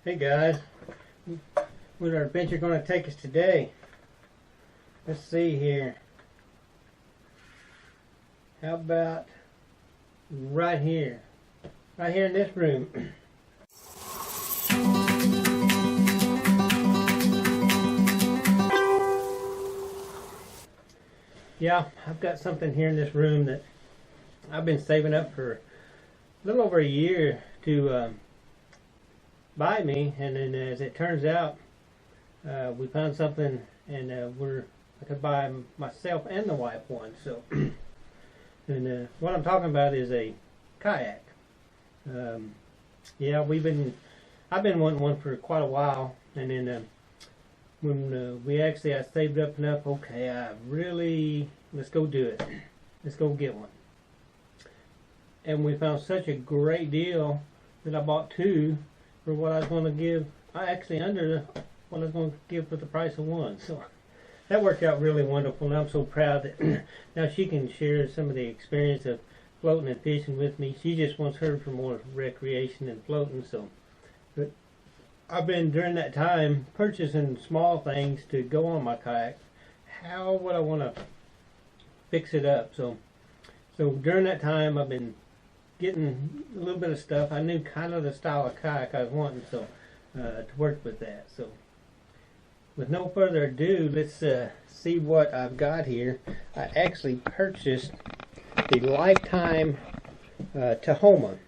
Hey guys, where's our adventure going to take us today? Let's see here. How about right here? Right here in this room. Yeah, I've got something here in this room that I've been saving up for a little over a year to buy me, and then as it turns out, we found something, and I could buy myself and the wife one. So, and what I'm talking about is a kayak. Yeah, I've been wanting one for quite a while, and then when I saved up enough. Okay, let's go do it. Let's go get one. And we found such a great deal that I bought two for what I was going to give. Under what I was going to give for the price of one. So that worked out really wonderful, and I'm so proud that now she can share some of the experience of floating and fishing with me. She just wants her for more recreation and floating. So, but I've been during that time purchasing small things to go on my kayak. How would I want to fix it up? So during that time, I've been getting a little bit of stuff. I knew kind of the style of kayak I was wanting, so to work with that. So with no further ado, let's see what I've got here. I actually purchased the Lifetime Tahoma.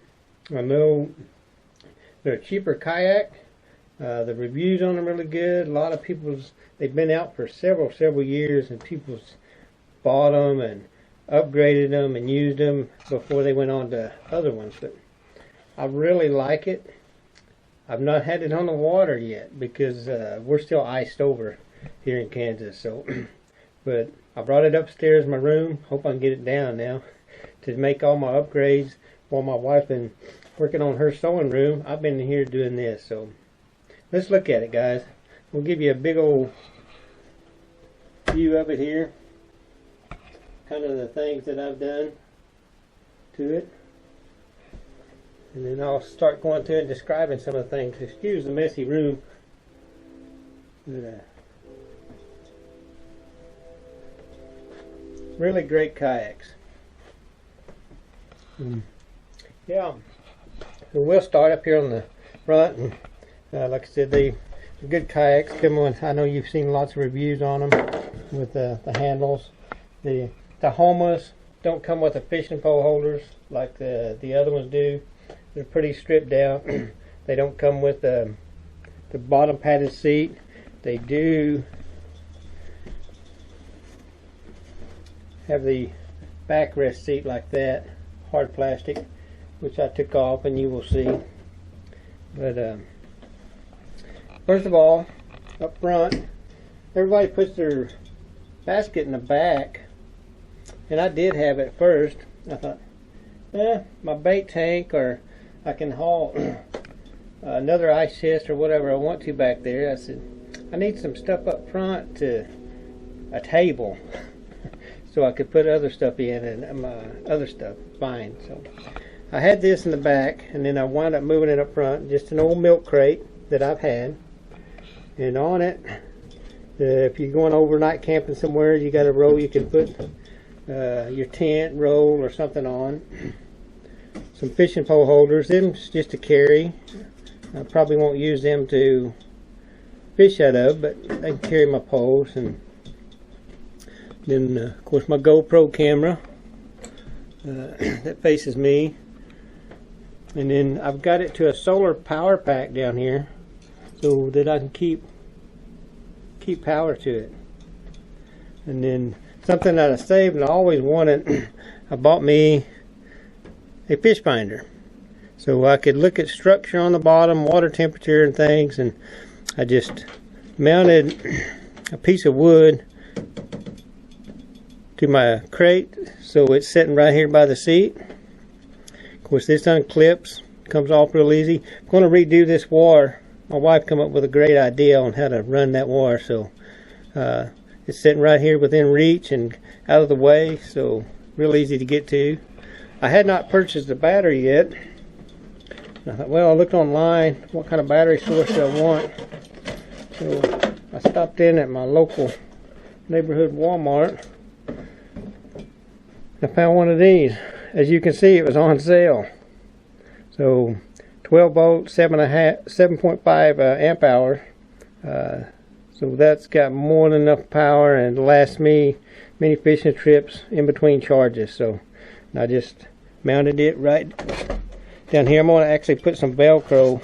I know they're a cheaper kayak. The reviews on them are really good. A lot of they've been out for several years, and people's bought them and upgraded them and used them before they went on to other ones. But I really like it. I've not had it on the water yet because we're still iced over here in Kansas. So, but I brought it upstairs in my room. Hope I can get it down now to make all my upgrades while my wife been working on her sewing room. I've been here doing this. So let's look at it, guys. We'll give you a big old view of it here. Kind of the things that I've done to it. And then I'll start going through and describing some of the things. Excuse the messy room. Really great kayaks. Yeah. So we'll start up here on the front. And like I said, they're good kayaks. Come on, I know you've seen lots of reviews on them with the handles. The Tahomas don't come with the fishing pole holders like the other ones do. They're pretty stripped down. They don't come with the bottom padded seat. They do have the backrest seat like that, hard plastic, which I took off, and you will see. But first of all, up front, everybody puts their basket in the back, and I did have it first. I thought, my bait tank, or I can haul another ice chest or whatever I want to back there. I said, I need some stuff up front to a table so I could put other stuff in, and my other stuff fine. So I had this in the back, and then I wound up moving it up front, just an old milk crate that I've had. And on it, if you're going overnight camping somewhere, you got a roll you can put your tent, roll, or something on. Some fishing pole holders, them's just to carry. I probably won't use them to fish out of, but I can carry my poles. And then of course my GoPro camera that faces me. And then I've got it to a solar power pack down here so that I can keep power to it. And then something that I saved and I always wanted, I bought me a fish finder so I could look at structure on the bottom, water temperature and things. And I just mounted a piece of wood to my crate so it's sitting right here by the seat. Of course, this unclips, comes off real easy. I'm going to redo this wire. My wife came up with a great idea on how to run that wire, so it's sitting right here within reach and out of the way, so real easy to get to. I had not purchased the battery yet, I thought, well, I looked online what kind of battery source I want. So I stopped in at my local neighborhood Walmart. I found one of these. As you can see, it was on sale. So 12 volt, 7.5 amp hours. So that's got more than enough power and lasts me many fishing trips in between charges. So I just mounted it right down here. I'm going to actually put some Velcro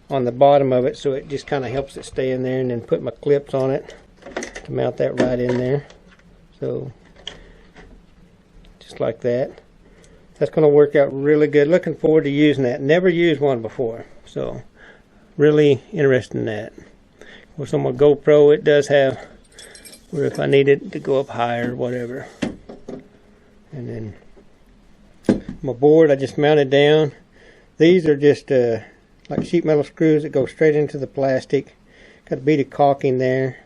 on the bottom of it so it just kind of helps it stay in there, and then put my clips on it to mount that right in there. So just like that. That's going to work out really good. Looking forward to using that. Never used one before, so really interested in that. Of course, on my GoPro it does have where if I need it to go up higher or whatever. And then my board I just mounted down. These are just like sheet metal screws that go straight into the plastic. Got a bead of caulking there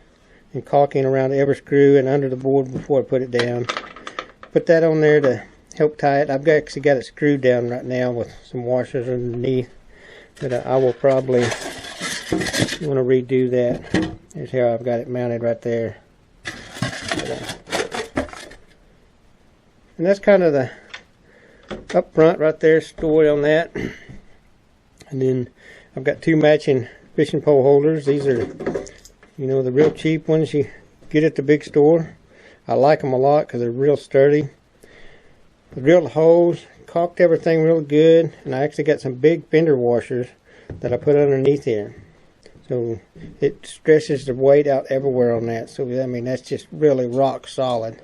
and caulking around every screw and under the board before I put it down. Put that on there to help tie it. I've actually got it screwed down right now with some washers underneath, but I will probably want to redo that. Here's how I've got it mounted right there. And that's kind of the up front right there, story on that. And then I've got two matching fishing pole holders. These are, you know, the real cheap ones you get at the big store. I like them a lot because they're real sturdy. I drilled the holes, caulked everything real good, and I actually got some big fender washers that I put underneath here. So it stretches the weight out everywhere on that. So I mean, that's just really rock solid.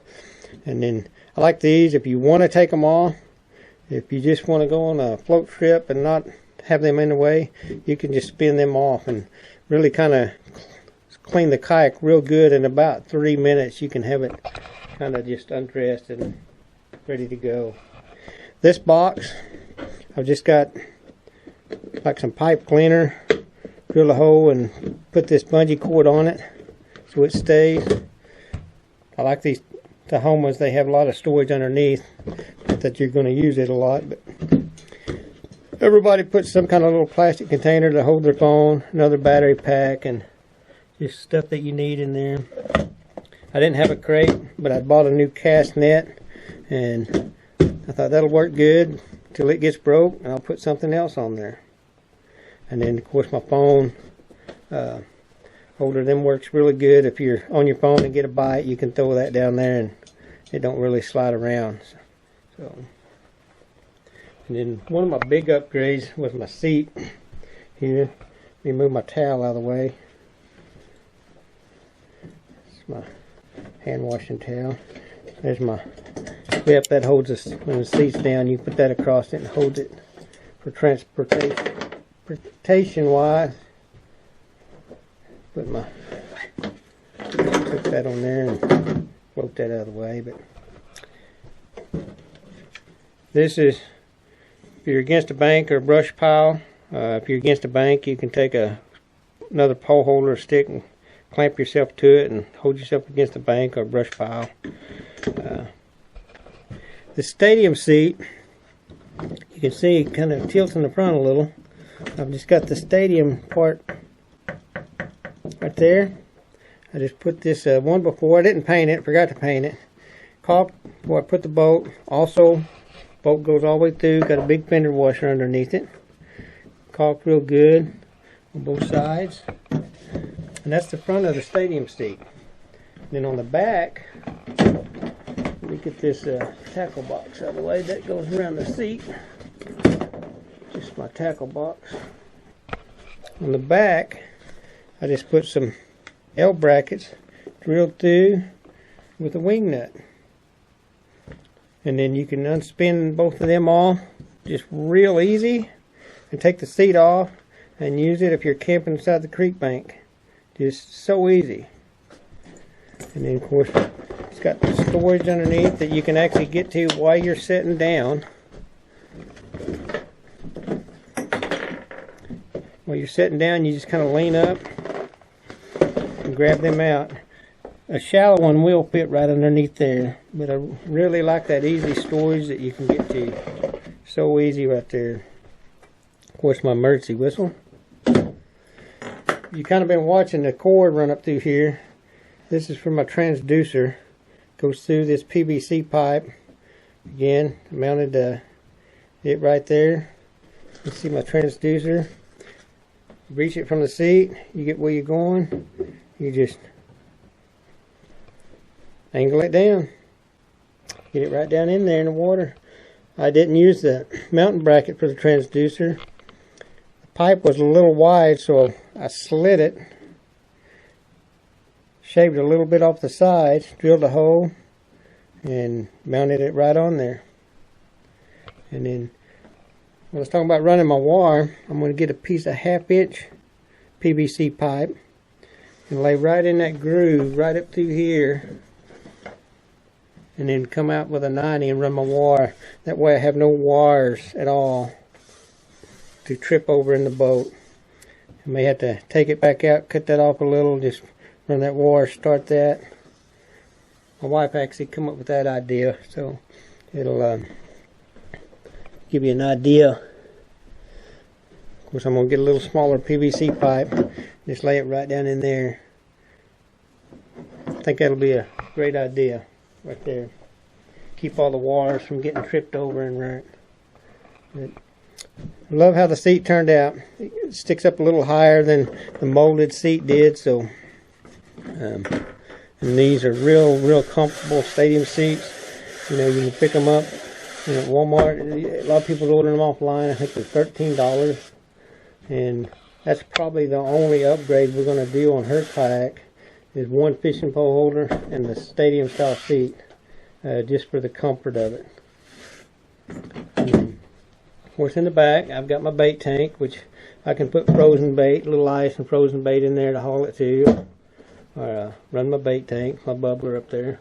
And then I like these if you want to take them off. If you just want to go on a float trip and not have them in the way, you can just spin them off and really kind of clean the kayak real good. In about 3 minutes you can have it kind of just undressed and ready to go. This box, I've just got like some pipe cleaner, drill a hole and put this bungee cord on it so it stays. I like these Tahomas, they have a lot of storage underneath. Not that you're going to use it a lot, but everybody puts some kind of little plastic container to hold their phone, another battery pack, and just stuff that you need in there. I didn't have a crate, but I bought a new cast net, and I thought that'll work good till it gets broke, and I'll put something else on there. And then of course my phone holder, them works really good. If you're on your phone and get a bite, you can throw that down there and it don't really slide around. So, and then one of my big upgrades was my seat here. Let me move my towel out of the way. It's my hand washing towel. There's my clip that holds us when the seat's down. You put that across it and hold it for transportation wise. Put that on there and float that out of the way. But this is if you're against a bank or a brush pile. If you're against a bank, you can take another pole holder stick and clamp yourself to it and hold yourself against a bank or a brush pile. The stadium seat, you can see it kind of tilts in the front a little. I've just got the stadium part right there. I just put this one before. I didn't paint it, forgot to paint it. Caulked before I put the bolt. Also, bolt goes all the way through. Got a big fender washer underneath it. Caulked real good on both sides. And that's the front of the stadium seat. Then on the back, let me get this tackle box out of the way. That goes around the seat. Just my tackle box. On the back, I just put some L brackets drilled through with a wing nut. And then you can unspin both of them off just real easy and take the seat off and use it if you're camping inside the creek bank. Just so easy. And then of course it's got storage underneath that you can actually get to while you're sitting down. While you're sitting down, you just kind of lean up and grab them out. A shallow one will fit right underneath there, but I really like that easy storage that you can get to. So easy right there. course, my emergency whistle. You kind of been watching the cord run up through here. This is from my transducer. Goes through this PVC pipe. Again, mounted it right there. You see my transducer. Reach it from the seat. You get where you're going. You just angle it down. Get it right down in there in the water. I didn't use the mounting bracket for the transducer. The pipe was a little wide, so I slid it. Shaved a little bit off the sides, drilled a hole, and mounted it right on there. And then when I was talking about running my wire, I'm going to get a piece of 1/2 inch PVC pipe and lay right in that groove right up through here, and then come out with a 90 and run my wire. That way I have no wires at all to trip over in the boat. I may have to take it back out, cut that off a little, just run that wire, start that. My wife actually come up with that idea, so it'll give you an idea. Of course, I'm going to get a little smaller PVC pipe, just lay it right down in there. I think that'll be a great idea right there. Keep all the wires from getting tripped over and right. But I love how the seat turned out. It sticks up a little higher than the molded seat did, so and these are real comfortable stadium seats. You know, you can pick them up, you know, at Walmart. A lot of people are ordering them offline. I think they're $13, and that's probably the only upgrade we're going to do on her kayak, is one fishing pole holder and the stadium style seat, just for the comfort of it. Of course, in the back I've got my bait tank, which I can put frozen bait, a little ice and frozen bait in there to haul it to, or run my bait tank, my bubbler up there.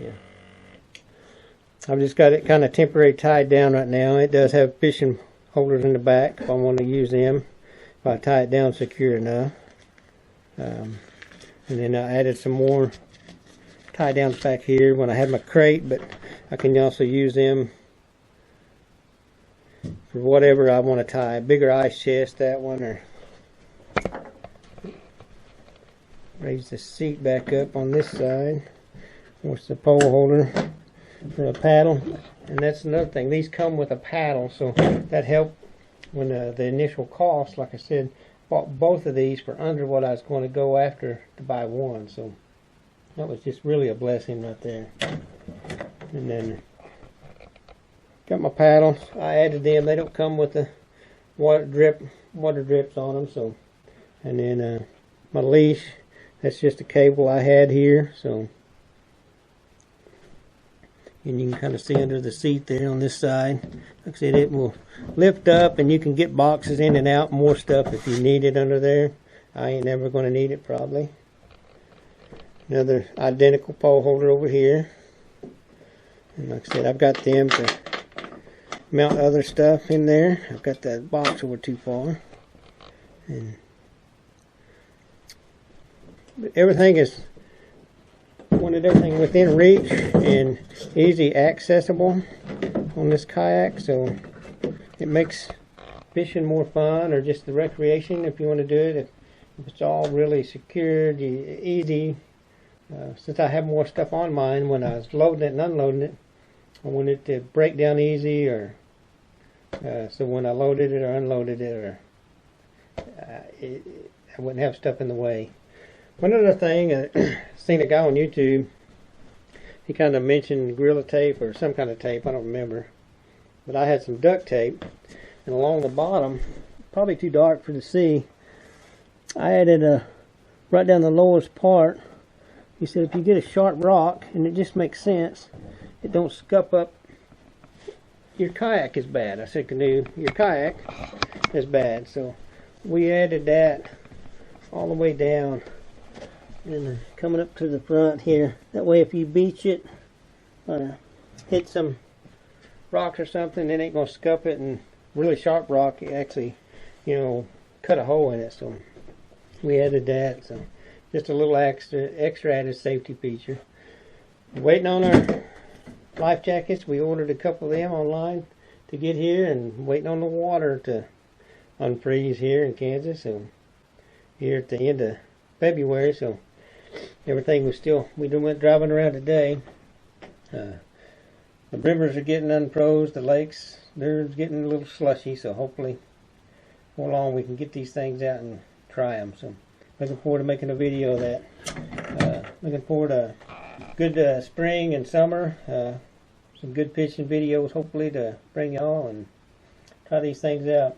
Yeah, I've just got it kind of temporary tied down right now. It does have fishing holders in the back if I want to use them, if I tie it down secure enough. And then I added some more tie downs back here when I had my crate, but I can also use them for whatever I want to tie. Bigger ice chest, that one, or raise the seat back up on this side. What's the pole holder for a paddle? And that's another thing. These come with a paddle, so that helped when the initial cost, like I said, bought both of these for under what I was going to go after to buy one. So that was just really a blessing right there. And then got my paddles. I added them. They don't come with the water drips on them. So, and then my leash. That's just a cable I had here. So, and you can kind of see under the seat there on this side. Like I said, it will lift up, and you can get boxes in and out, more stuff if you need it under there. I ain't never going to need it probably. Another identical pole holder over here. And like I said, I've got them to mount other stuff in there. I've got that box over too far. But everything is, wanted everything within reach and easy accessible on this kayak, so it makes fishing more fun, or just the recreation if you want to do it. If it's all really secured, easy. Since I have more stuff on mine, when I was loading it and unloading it, I wanted it to break down easy, or so when I loaded it or unloaded it, or I wouldn't have stuff in the way. One other thing, I seen a guy on YouTube, he kind of mentioned Gorilla Tape or some kind of tape, I don't remember. But I had some duct tape, and along the bottom, probably too dark for to see, I added right down the lowest part. He said if you get a sharp rock, and it just makes sense, it don't scuff up your kayak as bad. I said, canoe, your kayak is bad. So we added that all the way down and coming up to the front here. That way if you beach it, hit some rocks or something, it ain't going to scuff it. And really sharp rock, it actually, you know, cut a hole in it. So we added that. So just a little extra added safety feature. Waiting on our life jackets. We ordered a couple of them online. to get here, and waiting on the water to unfreeze here in Kansas. So here at the end of February, so everything was still. We went driving around today. The rivers are getting unfroze. The lakes, they're getting a little slushy. So hopefully, before long, we can get these things out and try them. So looking forward to making a video of that. Looking forward to good spring and summer. Some good fishing videos, hopefully, to bring y'all and try these things out.